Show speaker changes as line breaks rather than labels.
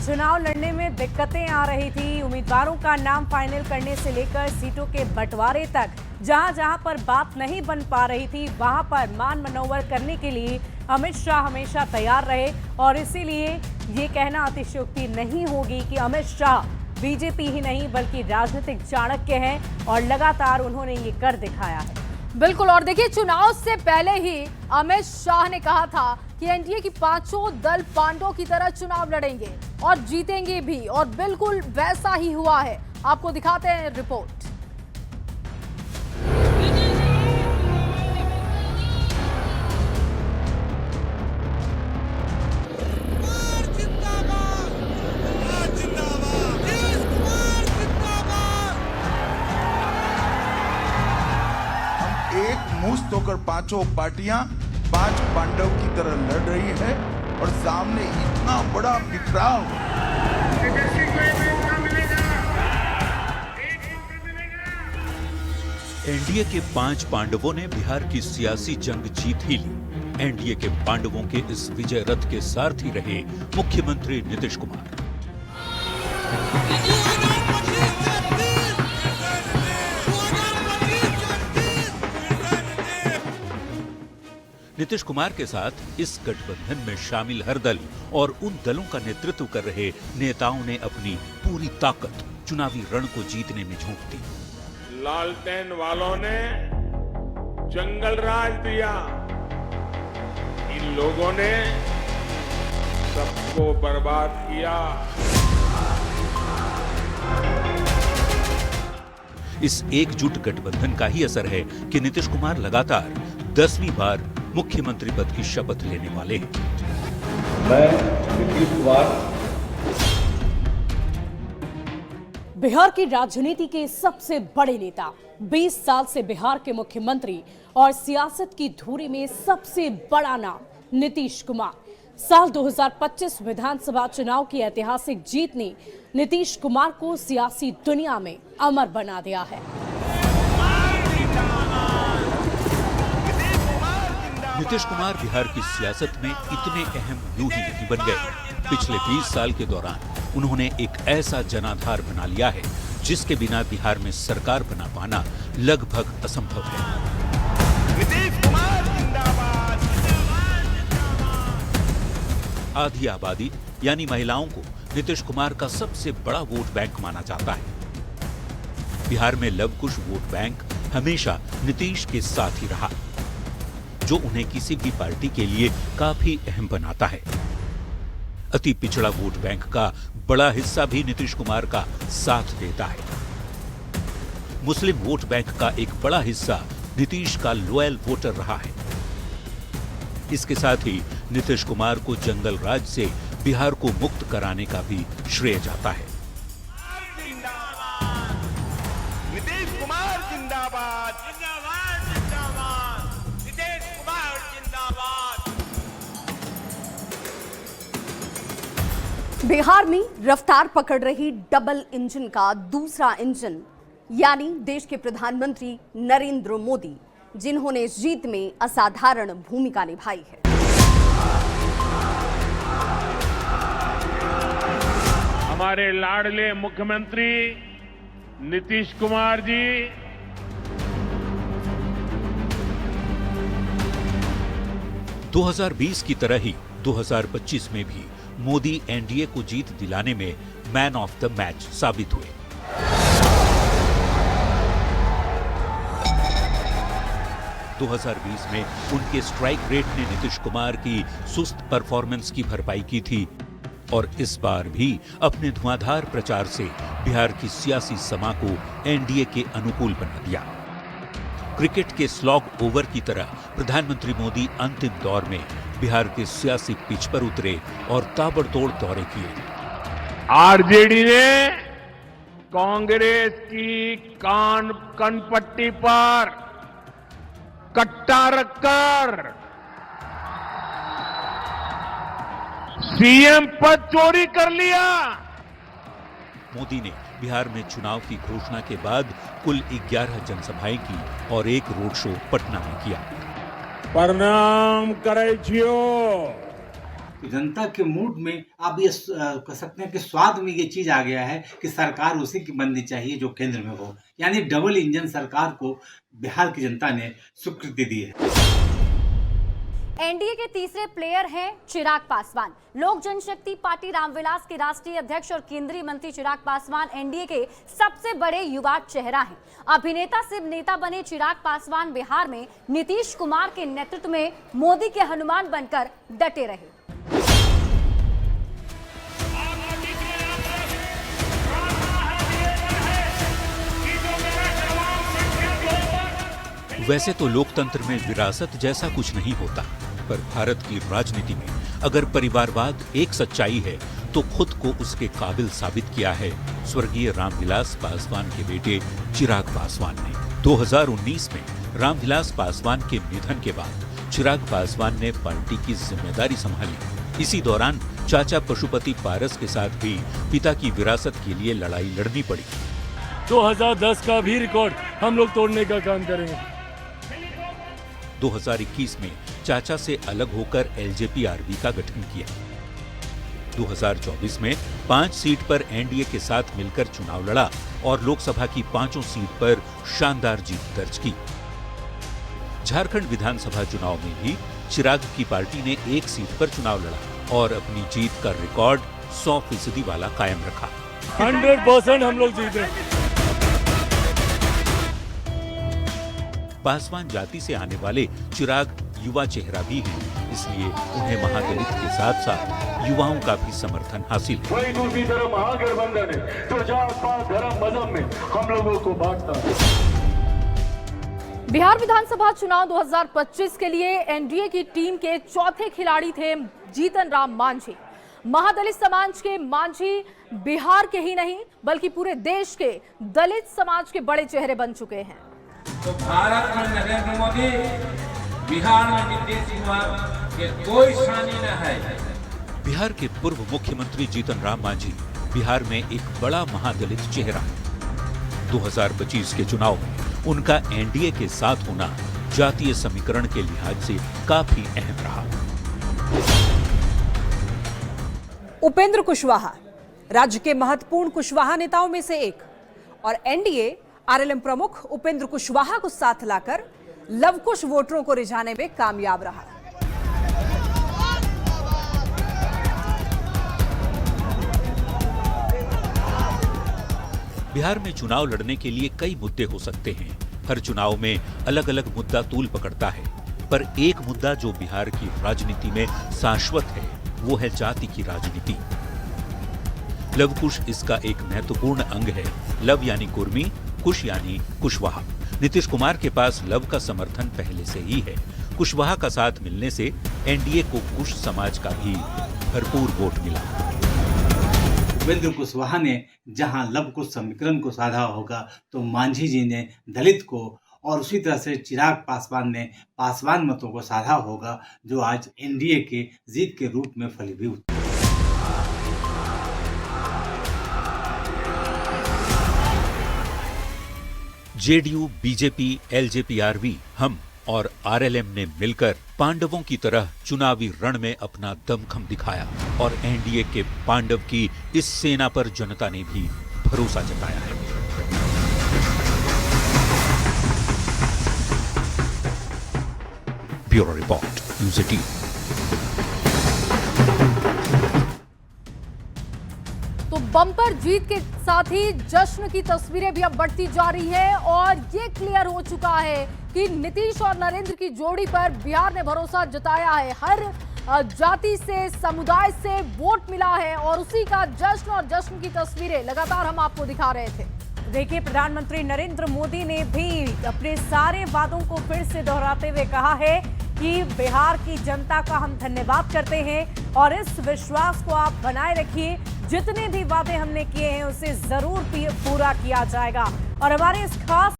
चुनाव लड़ने में दिक्कतें आ रही थी। उम्मीदवारों का नाम फाइनल करने से लेकर सीटों के बंटवारे तक जहां जहां पर बात नहीं बन पा रही थी, वहां पर मान मनोवर करने के लिए अमित शाह हमेशा तैयार रहे। और इसीलिए ये कहना अतिशयोक्ति नहीं होगी कि अमित शाह बीजेपी ही नहीं बल्कि राजनीतिक चाणक्य हैं और लगातार उन्होंने ये कर दिखाया है।
बिल्कुल। और देखिए, चुनाव से पहले ही अमित शाह ने कहा था कि एनडीए की पांचों दल पांडवों की तरह चुनाव लड़ेंगे और जीतेंगे भी, और बिल्कुल वैसा ही हुआ है। आपको दिखाते हैं रिपोर्ट।
मुस्त होकर पांचों पार्टियां पांच पांडव की तरह लड़ रही है और सामने इतना बड़ा बिखराव।
एनडीए के पांच पांडवों ने बिहार की सियासी जंग जीत ही ली। एनडीए के पांडवों के इस विजय रथ के सारथी रहे मुख्यमंत्री नीतीश कुमार। नीतीश कुमार के साथ इस गठबंधन में शामिल हर दल और उन दलों का नेतृत्व कर रहे नेताओं ने अपनी पूरी ताकत चुनावी रण को जीतने में झोंक दी।
लालटेन वालों ने जंगल राज दिया, इन लोगों ने सबको बर्बाद किया।
इस एकजुट गठबंधन का ही असर है कि नीतीश कुमार लगातार 10वीं बार मुख्यमंत्री पद की शपथ लेने वाले हैं।
मैं नीतीश कुमार
बिहार की राजनीति के सबसे बड़े नेता, 20 साल से बिहार के मुख्यमंत्री और सियासत की धुरी में सबसे बड़ा नाम नीतीश कुमार। साल 2025 विधानसभा चुनाव की ऐतिहासिक जीत ने नीतीश कुमार को सियासी दुनिया में अमर बना दिया है।
नीतीश कुमार बिहार की सियासत में इतने अहम यूं ही नहीं बन गए। पिछले 20 साल के दौरान उन्होंने एक ऐसा जनाधार बना लिया है जिसके बिना बिहार में सरकार बना पाना लगभग असंभव है।
नीतीश कुमार जिंदाबाद।
आधी आबादी यानी महिलाओं को नीतीश कुमार का सबसे बड़ा वोट बैंक माना जाता है। बिहार में लवकुश वोट बैंक हमेशा नीतीश के साथ ही रहा, जो उन्हें किसी भी पार्टी के लिए काफी अहम बनाता है। अति पिछड़ा वोट बैंक का बड़ा हिस्सा भी नीतीश कुमार का साथ देता है। मुस्लिम वोट बैंक का एक बड़ा हिस्सा नीतीश का लॉयल वोटर रहा है। इसके साथ ही नीतीश कुमार को जंगल राज से बिहार को मुक्त कराने का भी श्रेय जाता है।
नीतीश कुमार जिंदाबाद। जिंदाबाद जिंदाबाद। नीतीश कुमार जिंदाबाद।
बिहार में रफ्तार पकड़ रही डबल इंजन का दूसरा इंजन यानी देश के प्रधानमंत्री नरेंद्र मोदी, जिन्होंने इस जीत में असाधारण भूमिका निभाई है।
हमारे लाडले मुख्यमंत्री नीतीश कुमार जी
2020 की तरह ही 2025 में भी मोदी एनडीए को जीत दिलाने में मैन ऑफ द मैच साबित हुए। – 2020 में उनके स्ट्राइक रेट ने नीतीश कुमार की सुस्त परफॉर्मेंस की भरपाई की थी और इस बार भी अपने धुआंधार प्रचार से बिहार की सियासी समा को एनडीए के अनुकूल बना दिया। क्रिकेट के स्लॉग ओवर की तरह प्रधानमंत्री मोदी अंतिम दौर में बिहार के सियासी पिच पर उतरे और ताबड़तोड़ दौरे किए।
आरजेडी ने कांग्रेस की कनपट्टी पर कट्टा रखकर सीएम पद चोरी कर लिया।
मोदी ने बिहार में चुनाव की घोषणा के बाद कुल 11 जनसभाएं की और एक रोड शो पटना में किया।
प्रणाम करे छियो।
तो जनता के मूड में आप ये कह सकते हैं कि स्वाद में ये चीज़ आ गया है कि सरकार उसी की बननी चाहिए जो केंद्र में हो, यानी डबल इंजन सरकार को बिहार की जनता ने स्वीकृति दी है।
एनडीए के तीसरे प्लेयर हैं चिराग पासवान। लोक जनशक्ति पार्टी रामविलास के राष्ट्रीय अध्यक्ष और केंद्रीय मंत्री चिराग पासवान एनडीए के सबसे बड़े युवा चेहरा हैं। अभिनेता से नेता बने चिराग पासवान बिहार में नीतीश कुमार के नेतृत्व में मोदी के हनुमान बनकर डटे रहे।
वैसे तो लोकतंत्र में विरासत जैसा कुछ नहीं होता, पर भारत की राजनीति में अगर परिवारवाद एक सच्चाई है तो खुद को उसके काबिल साबित किया है स्वर्गीय रामविलास पासवान के बेटे चिराग पासवान ने। 2019 में रामविलास पासवान के निधन के बाद चिराग पासवान ने पार्टी की जिम्मेदारी संभाली। इसी दौरान चाचा पशुपति पारस के साथ भी पिता की विरासत के लिए लड़ाई लड़नी पड़ी।
2010 का भी रिकॉर्ड हम लोग तोड़ने का काम करेंगे।
2021 में चाचा से अलग होकर एलजेपी-आरबी का गठन किया। 2024 में 5 सीट पर एनडीए के साथ मिलकर चुनाव लड़ा और लोकसभा की 5 सीट पर शानदार जीत दर्ज की। झारखंड विधानसभा चुनाव में भी चिराग की पार्टी ने 1 सीट पर चुनाव लड़ा और अपनी जीत का रिकॉर्ड 100% वाला कायम रखा।
100% हम लोग जीते।
पासवान जाति से आने वाले चिराग युवा चेहरा भी हैं, इसलिए उन्हें महादलित के साथ साथ युवाओं का भी समर्थन हासिल है।
वही दूसरी तरफ महागठबंधन है जो जात पात धर्म मजहब में हम लोगों को बांटता है।
बिहार विधानसभा चुनाव 2025 के लिए एनडीए की टीम के चौथे खिलाड़ी थे जीतन राम मांझी। महादलित समाज के मांझी बिहार के ही नहीं बल्कि पूरे देश के दलित समाज के बड़े चेहरे बन चुके हैं।
तो भारत में नरेंद्र मोदी, बिहार में नीतीश कुमार के कोई सानी न है।
बिहार के पूर्व मुख्यमंत्री जीतन राम मांझी बिहार में एक बड़ा महादलित चेहरा है। 2025 के चुनाव में उनका एनडीए के साथ होना जातीय समीकरण के लिहाज से काफी अहम रहा।
उपेंद्र कुशवाहा राज्य के महत्वपूर्ण कुशवाहा नेताओं में से एक और एनडीए आरएलएम प्रमुख उपेंद्र कुशवाहा को साथ लाकर लवकुश वोटरों को रिझाने में कामयाब रहा।
बिहार में चुनाव लड़ने के लिए कई मुद्दे हो सकते हैं। हर चुनाव में अलग अलग मुद्दा तूल पकड़ता है, पर एक मुद्दा जो बिहार की राजनीति में शाश्वत है वो है जाति की राजनीति। लवकुश इसका एक महत्वपूर्ण अंग है। लव यानी कुर्मी, कुश यानी कुशवाहा। नीतीश कुमार के पास लव का समर्थन पहले से ही है। कुशवाहा का साथ मिलने से एनडीए को कुश समाज का भी भरपूर वोट मिला।
उपेंद्र कुशवाहा ने जहां लव कुश समीकरण को साधा होगा तो मांझी जी ने दलित को और उसी तरह से चिराग पासवान ने पासवान मतों को साधा होगा जो आज एनडीए के जीत के रूप में फलीभूत।
जेडीयू, बीजेपी, एलजेपी-आरबी, हम और आरएलएम ने मिलकर पांडवों की तरह चुनावी रण में अपना दमखम दिखाया और एनडीए के पांडव की इस सेना पर जनता ने भी भरोसा जताया है। Bureau report, news 18।
तो बम्पर जीत के साथ ही जश्न की तस्वीरें भी अब बढ़ती जा रही है और ये क्लियर हो चुका है कि नीतीश और नरेंद्र की जोड़ी पर बिहार ने भरोसा जताया है। हर जाति से, समुदाय से वोट मिला है और उसी का जश्न और जश्न की तस्वीरें लगातार हम आपको दिखा रहे थे।
देखिए, प्रधानमंत्री नरेंद्र मोदी ने भी अपने सारे वादों को फिर से दोहराते हुए कहा है कि बिहार की जनता का हम धन्यवाद करते हैं और इस विश्वास को आप बनाए रखिए। जितने भी वादे हमने किए हैं उसे जरूर पूरा किया जाएगा। और हमारे इस खास